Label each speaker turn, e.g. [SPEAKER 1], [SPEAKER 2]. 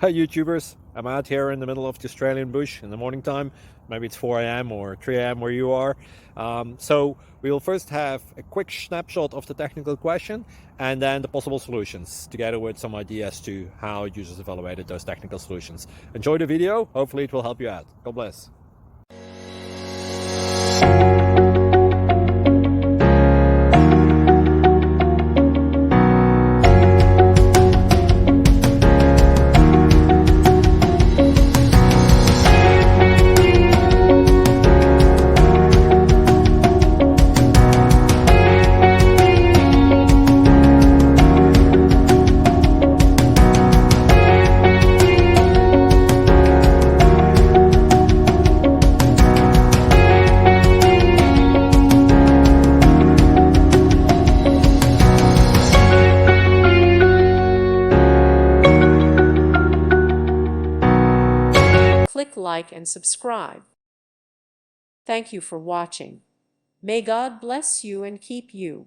[SPEAKER 1] Hi YouTubers, I'm out here in the middle of the Australian bush in the morning time. Maybe it's 4 a.m. or 3 a.m. where you are. So we will first have a quick snapshot of the technical question and then the possible solutions, together with some ideas to how users evaluated those technical solutions. Enjoy the video, hopefully it will help you out. God bless.
[SPEAKER 2] Click like and subscribe. Thank you for watching. May God bless you and keep you.